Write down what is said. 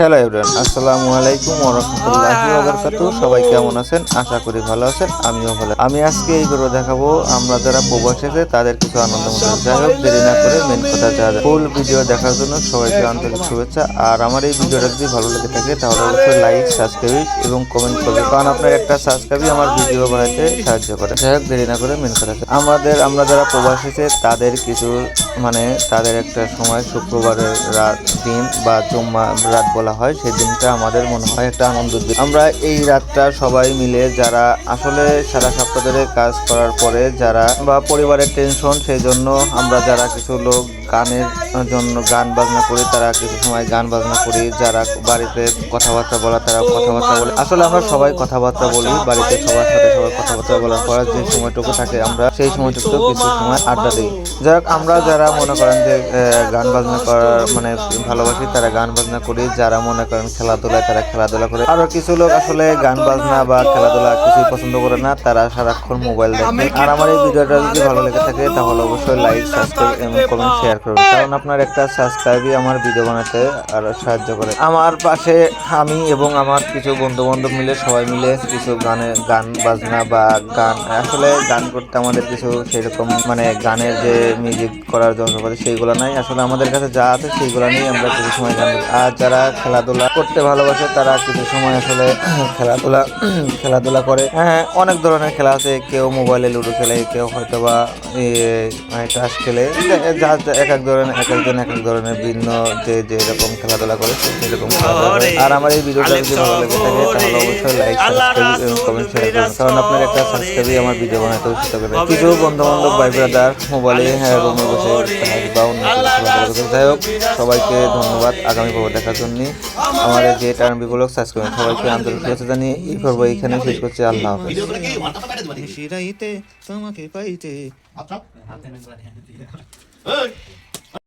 Hello everyone, আসসালামু আলাইকুম ওয়া রাহমাতুল্লাহি ওয়া বারাকাতুহু। সবাই কেমন আছেন? আশা করি ভালো আছেন, আমিও ভালো। আমি আজকে এই ভিডিও দেখাবো আমরা যারা প্রবাসে আছে তাদের কিছু আনন্দ মুহূর্ত। যাই হোক, দেরি না করে মেন কথা যা ফুল ভিডিও দেখার জন্য সবাইকে আন্তরিক শুভেচ্ছা। আর আমার এই ভিডিওটা যদি ভালো লেগে থাকে তাহলে অবশ্যই লাইক, সাবস্ক্রাইব এবং কমেন্ট করবে, কারণ আপনার একটা সাবস্ক্রাইবই আমার ভিডিও বানাতে সাহায্য করে। যাই হোক, দেরি না করে মেন কথা আমরা যারা প্রবাসী আছে তাদের কিছু তাদের একটা সময় শুক্রবারের দিন বা জুম্মা রাত বলা হয়, সেই দিনটা আমাদের মনে হয় একটা আনন্দের দিন। আমরা এই রাতটা সবাই মিলে যারা আসলে সারা সপ্তাহ ধরে কাজ করার পরে যারা বা পরিবারের টেনশন, সেই জন্য আমরা যারা কিছু লোক গানের জন্য গান বাজনা করি, তারা কিছু সময় গান বাজনা করি। যারা বাড়িতে কথাবার্তা বলা তারা কথাবার্তা বলে। আসলে আমরা সবাই কথাবার্তা বলি বাড়িতে, সবার সাথে সবাই কথাবার্তা বলার পর যে সময়টুকু থাকে আমরা সেই সময়টুকু কিছু সময় আড্ডা দিই। যাই হোক, আমরা যারা মনে করেন যে গান বাজনা করার ভালোবাসি তারা গান বাজনা করি, যারা মনে করেন খেলাধুলায় তারা খেলাধুলা করে। আরো কিছু লোক আসলে গান বাজনা বা খেলাধুলা কিছুই পছন্দ করে না, তারা সারাক্ষণ মোবাইল দেখে। আর আমার এই ভিডিওটা যদি ভালো লেগে থাকে তাহলে অবশ্যই লাইক, সাবস্ক্রাইব এবং কমেন্ট শেয়ার করবেন, কারণ আপনার একটা সাবস্ক্রাইবই আমার ভিডিও বানাতে আরো সাহায্য করে। আমার পাশে আমি এবং আমার কিছু বন্ধু বান্ধব মিলে সবাই মিলে কিছু গান বাজনা বা গান, আসলে গান করতে আমাদের কিছু সেরকম গানের যে মিউজিক করার যন্ত্রপাতি সেইগুলো নাই। আসলে আমাদের কাছে যা আছে সেইগুলো নিয়ে আমরা কিছু সময় গান। আর যারা খেলাধুলা করতে ভালোবাসে তারা কিছু সময় আসলে খেলাধুলা করে। হ্যাঁ, অনেক ধরনের খেলা আছে। কেউ মোবাইলে লুডো খেলে, কেউ হয়তো বা তাস খেলে। এক একজন এক এক ধরনের ভিন্ন যেরকম খেলাধুলা করে সেরকম খেলাধুলা করে। আর আমার এই ভিডিওটা যদি ভালো লেগে থাকে তাহলে অবশ্যই লাইক, সাবস্ক্রাইব এবং কমেন্ট শেয়ার করুন, কারণ আপনার একটা সাবস্ক্রাইবই আমার ভিডিও বানাতে উৎসাহিত করে। কিছু বন্ধু বান্ধব ভাই ব্রাদার মোবাইলে রুমে বসে বা অন্য খেলাধুলা করছে। যাই হোক, সবাইকে ধন্যবাদ আগামী পর্ব দেখার জন্য। আমার যে টার্মবি ব্লগ সাবস্ক্রাইব করেন সবাইকে আন্তরিক শুভেচ্ছা জানিয়ে এই পর্ব এখানে শেষ করছি। আল্লাহ হাফেজ।